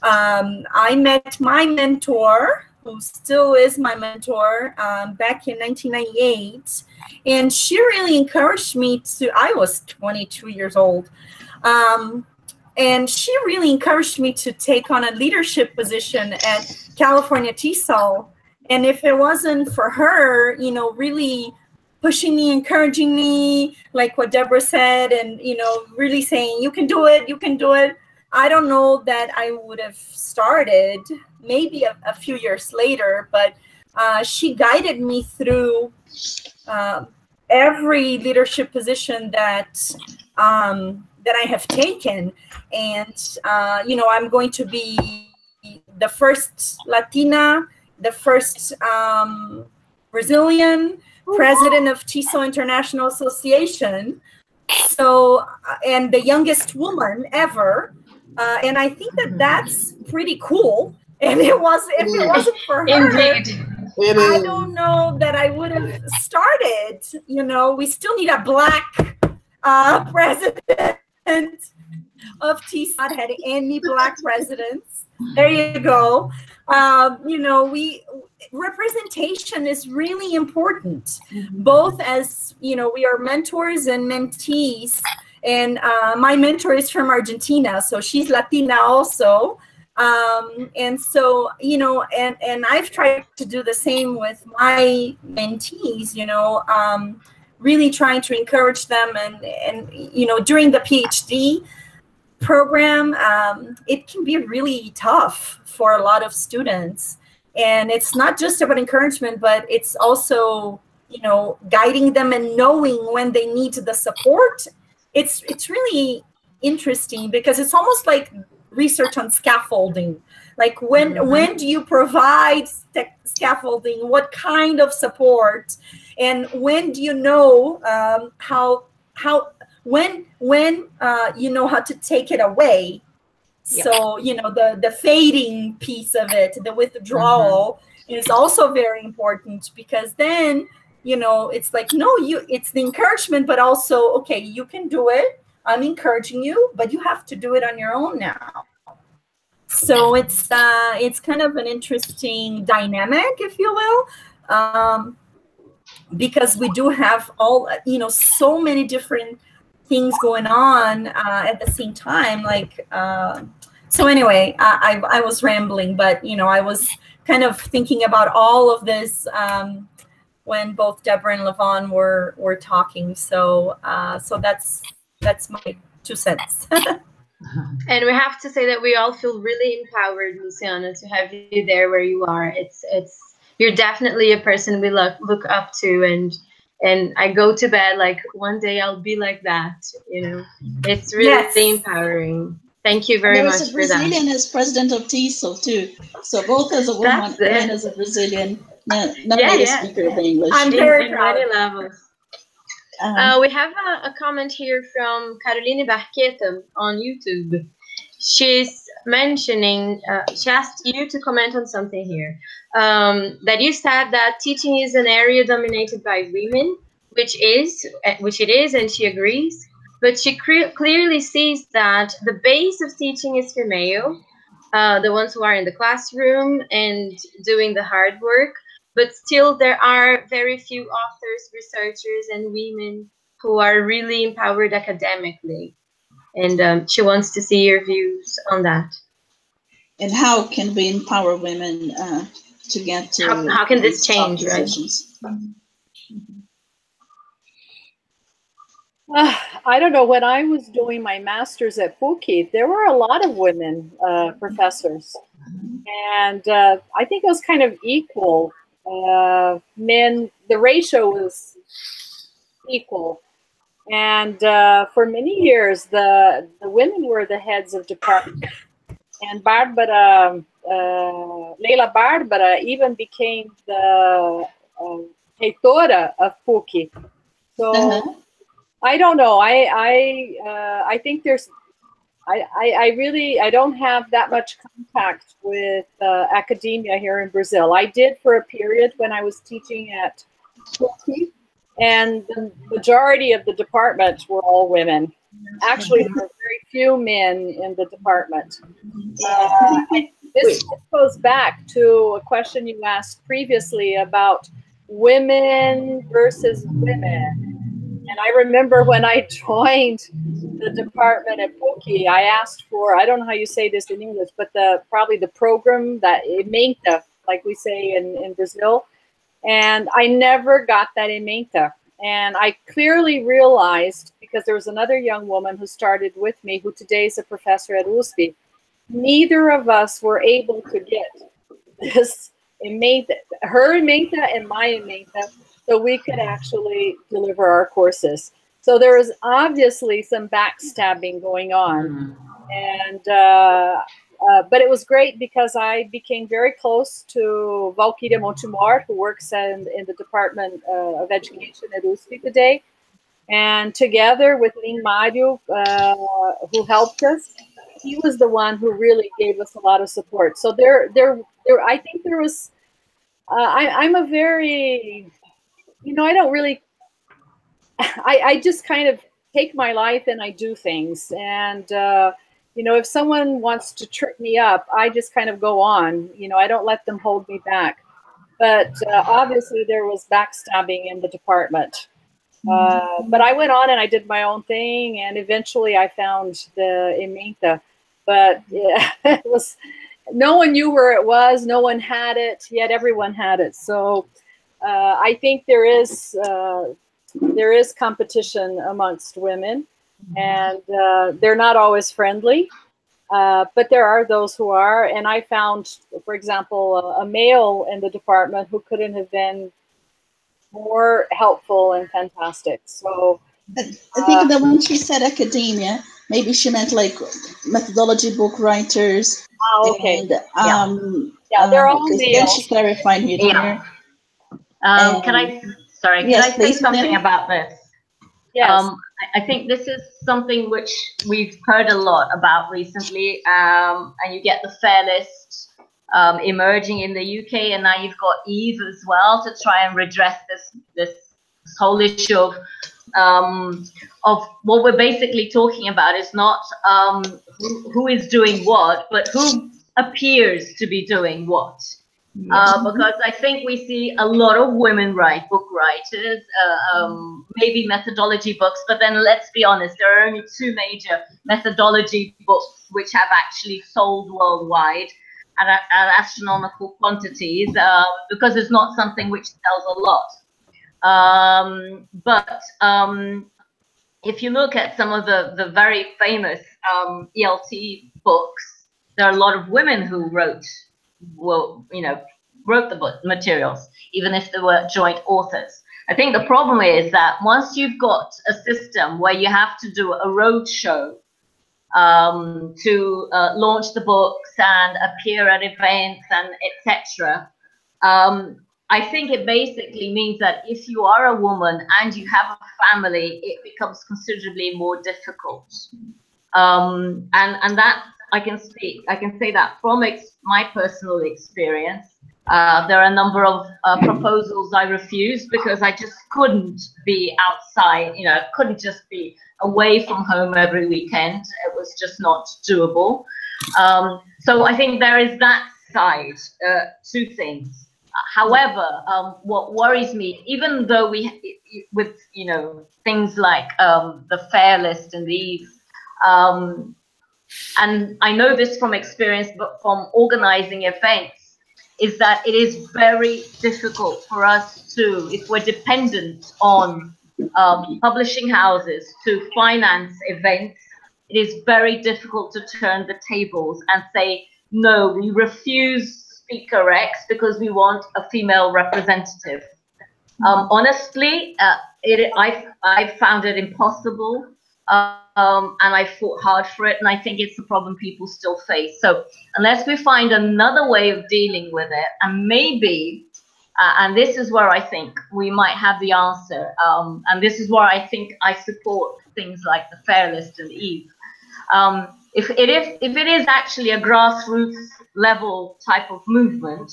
I met my mentor, who still is my mentor, back in 1998, and she really encouraged me to, I was 22 years old, and she really encouraged me to take on a leadership position at California TESOL. And if it wasn't for her, you know, really pushing me, encouraging me, like what Debora said, and, you know, really saying, you can do it, you can do it, I don't know that I would have started, maybe a few years later, but she guided me through every leadership position that that I have taken. And, you know, I'm going to be the first Latina, the first Brazilian president of TESOL International Association. So, and the youngest woman ever. And I think that that's pretty cool. And if it wasn't for her, I don't know that I would have started. You know, we still need a Black president of TESOL. Not had any Black presidents. There you go. You know, representation is really important, both as, you know, we are mentors and mentees. And my mentor is from Argentina, so she's Latina also. And so, you know, and I've tried to do the same with my mentees, you know, really trying to encourage them. And you know, during the PhD program, it can be really tough for a lot of students. And it's not just about encouragement, but it's also, you know, guiding them and knowing when they need the support. It's really interesting because it's almost like research on scaffolding. Like when do you provide scaffolding? What kind of support? And when do you know when you know how to take it away? Yep. So, you know, the fading piece of it, the withdrawal is also very important, because then, you know, it's like, no, it's the encouragement, but also, okay, you can do it. I'm encouraging you, but you have to do it on your own now. So it's kind of an interesting dynamic, if you will, because we do have all, you know, so many different things going on at the same time. Like, so anyway, I was rambling, but, you know, I was kind of thinking about all of this when both Debora and Lavaughn were talking. So so that's my 2 cents. And we have to say that we all feel really empowered, Luciana, to have you there where you are. You're definitely a person we look up to, and I go to bed like, one day I'll be like that. You know, it's really empowering. Thank you very much for that. There's a Brazilian as president of TESOL too. So both as a woman and as a Brazilian, not a speaker of English. I'm very proud. Many levels. We have a comment here from Caroline Barqueta on YouTube. She's mentioning, she asked you to comment on something here. That you said that teaching is an area dominated by women, which it is, and she agrees. But she clearly sees that the base of teaching is female, the ones who are in the classroom and doing the hard work. But still, there are very few authors, researchers, and women who are really empowered academically. And she wants to see your views on that. And how can we empower women to get to how can this change, right? I don't know. When I was doing my master's at PUC, there were a lot of women professors, and I think it was kind of equal. Men, the ratio was equal. And for many years, the women were the heads of departments. And Barbara, Leila Barbara even became the reitora of PUC. So I don't know. I think there's, I don't have that much contact with academia here in Brazil. I did for a period when I was teaching at PUC, and the majority of the department were all women. Actually, there were very few men in the department. This goes back to a question you asked previously about women versus women. And I remember when I joined the department at PUC, I asked for, I don't know how you say this in English, but probably the program, that ementa, like we say in Brazil. And I never got that ementa. And I clearly realized, because there was another young woman who started with me, who today is a professor at USP, neither of us were able to get this ementa, her ementa and my ementa, so we could actually deliver our courses. So there was obviously some backstabbing going on. And but it was great because I became very close to Valkyria Montemor, who works in the Department of Education at USP today. And together with Lin Mario, who helped us, he was the one who really gave us a lot of support. So I think there was, I'm a very, you know, I don't really, I just kind of take my life and I do things. And, you know, if someone wants to trip me up, I just kind of go on. You know, I don't let them hold me back. But obviously there was backstabbing in the department. But I went on and I did my own thing, and eventually I found the ementa. But yeah, it was, no one knew where it was, no one had it, yet everyone had it. So I think there is competition amongst women, and they're not always friendly, but there are those who are. And I found, for example, a male in the department who couldn't have been more helpful and fantastic. So I think that when she said academia, maybe she meant like methodology book writers. Oh, okay. And, they're all male. Then she clarified it here. Can I say something about this? Yes. I think this is something which we've heard a lot about recently, and you get the fair list emerging in the UK, and now you've got Eve as well to try and redress this whole issue of what we're basically talking about is not who is doing what, but who appears to be doing what. Because I think we see a lot of women book writers, maybe methodology books, but then let's be honest, there are only 2 major methodology books which have actually sold worldwide at astronomical quantities, because it's not something which sells a lot. But if you look at some of the very famous ELT books, there are a lot of women who wrote the book materials, even if they were joint authors. I think the problem is that once you've got a system where you have to do a road show to launch the books and appear at events and etc., I think it basically means that if you are a woman and you have a family, it becomes considerably more difficult. And that I can say that from my personal experience. There are a number of proposals I refused because I just couldn't be outside, couldn't just be away from home every weekend. It was just not doable. So I think there is that side to things. However, what worries me, even though with things like the fair list and these, and I know this from experience, but from organizing events, is that it is very difficult for us to, if we're dependent on publishing houses to finance events, it is very difficult to turn the tables and say, no, we refuse Speaker X because we want a female representative. Honestly, I found it impossible, and I fought hard for it, and I think it's a problem people still face. So unless we find another way of dealing with it, and maybe, and this is where I think we might have the answer, and this is where I think I support things like the Fair List and Eve. If it is actually a grassroots level type of movement,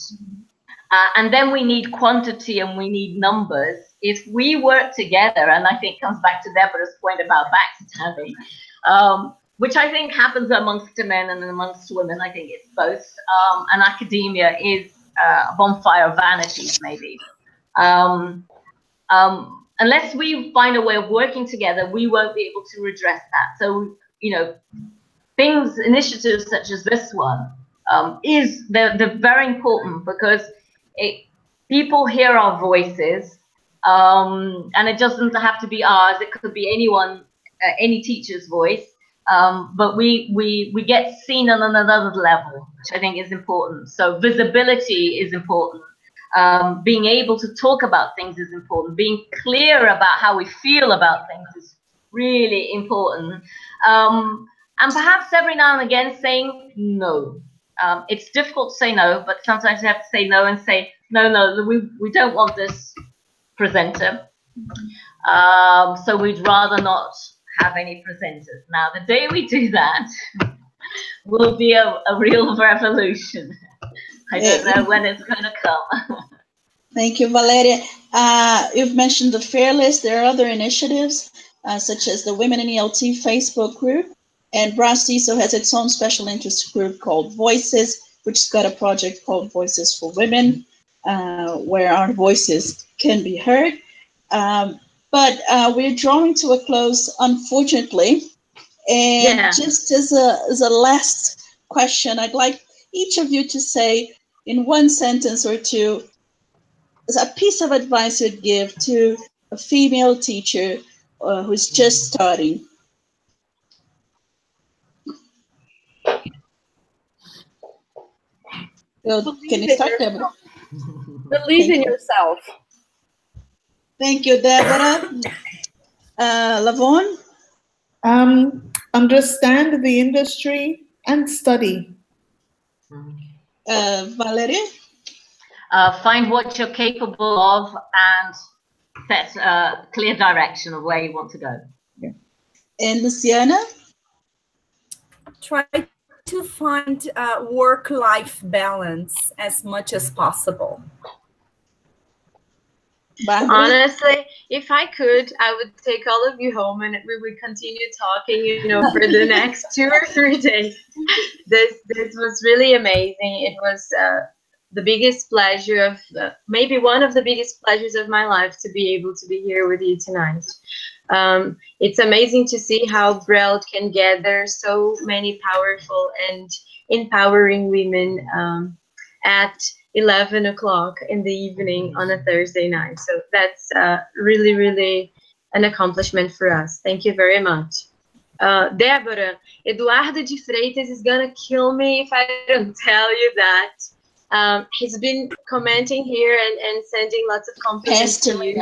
and then we need quantity and we need numbers. If we work together, and I think comes back to Debora's point about backstabbing, which I think happens amongst men and amongst women. I think it's both. And academia is a bonfire of vanities, maybe. Unless we find a way of working together, we won't be able to redress that. So, you know, initiatives such as this one, they're very important because people hear our voices, and it doesn't have to be ours. It could be anyone, any teacher's voice. But we get seen on another level, which I think is important. So visibility is important. Being able to talk about things is important. Being clear about how we feel about things is really important. And perhaps every now and again saying no. It's difficult to say no, but sometimes you have to say no and say, no, we don't want this presenter. So we'd rather not have any presenters. Now, the day we do that will be a real revolution. I don't know when it's going to come. Thank you, Valéria. You've mentioned the Fair List. There are other initiatives, such as the Women in ELT Facebook group. And BRASTISO has its own special interest group called Voices, which has got a project called Voices for Women, where our voices can be heard. But we're drawing to a close, unfortunately. And just as a last question, I'd like each of you to say in one sentence or two a piece of advice you'd give to a female teacher who's just starting. So, can you start, Debora? Believe in yourself. Thank you, Debora. Lavaughn? Understand the industry and study. Valéria? Find what you're capable of and set a clear direction of where you want to go. Yeah. And Luciana? Try to find work-life balance as much as possible. Honestly, if I could, I would take all of you home and we would continue talking, you know, for the next 2 or 3 days. This was really amazing. It was the biggest pleasure of, maybe one of the biggest pleasures of my life to be able to be here with you tonight. It's amazing to see how Braille can gather so many powerful and empowering women at 11 o'clock in the evening on a Thursday night. So that's really, really an accomplishment for us. Thank you very much. Debora, Eduardo de Freitas is gonna kill me if I don't tell you that. He's been commenting here and sending lots of compliments to you.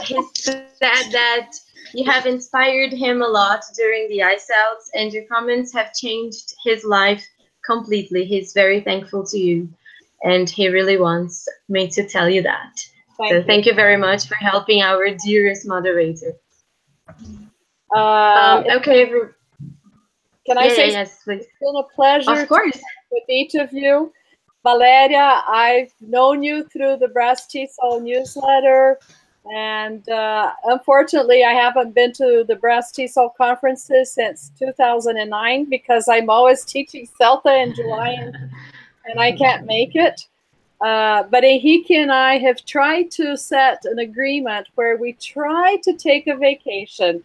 He said that you have inspired him a lot during the ISELTS, and your comments have changed his life completely. He's very thankful to you, and he really wants me to tell you that. Thank you very much for helping our dearest moderator. Okay. Can I say yes, please. It's been a pleasure of course. with each of you. Valeria, I've known you through the BRASTISO newsletter, and unfortunately, I haven't been to the BRASTISO conferences since 2009 because I'm always teaching CELTA in July, and I can't make it. But Henrique and I have tried to set an agreement where we try to take a vacation,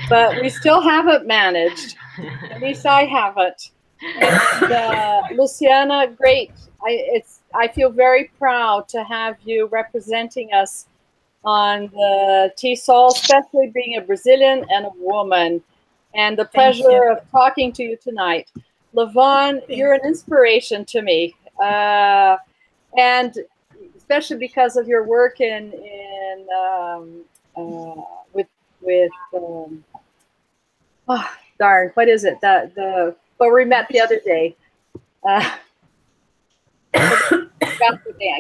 but we still haven't managed. At least I haven't. And, Luciana, great. I feel very proud to have you representing us on the TESOL, especially being a Brazilian and a woman, and the pleasure of talking to you tonight. Lavaughn, you're an inspiration to me. And especially because of your work with oh darn, what is it? Well, we met the other day.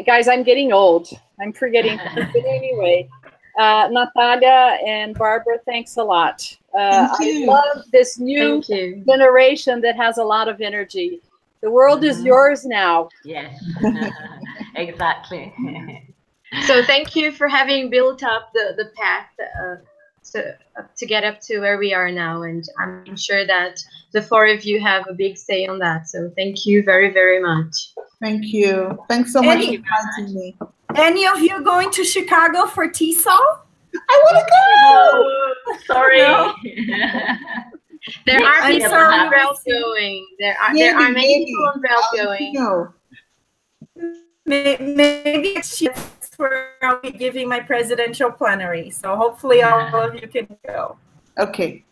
Guys, I'm getting old. I'm forgetting. But anyway, Natalia and Barbara, thanks a lot. I love this new generation that has a lot of energy. The world is yours now. Yes, exactly. So thank you for having built up the path to get up to where we are now. And I'm sure that the four of you have a big say on that. So thank you very, very much. Thank you. Thanks so much for inviting me. Any of you going to Chicago for TESOL? I want to go! Sorry. No? There are I'm people sorry. on route going. There are many people on route going. No. Maybe that's where I'll be giving my presidential plenary. So hopefully all of you can go. Okay.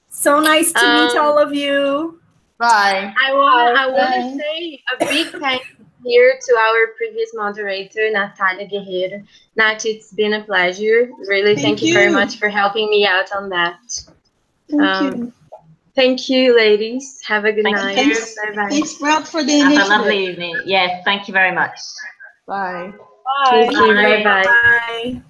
So nice to meet all of you. Bye. I want to say a big thank you here to our previous moderator, Natalia Guerreiro. Nat, it's been a pleasure. Really, thank you very much for helping me out on that. Thank you. Thank you, ladies. Have a good night. Bye-bye. Thanks, Rob, for the Have initiative. a lovely evening. Yes, thank you very much. Bye. Bye. Thank you. Bye-bye. Bye.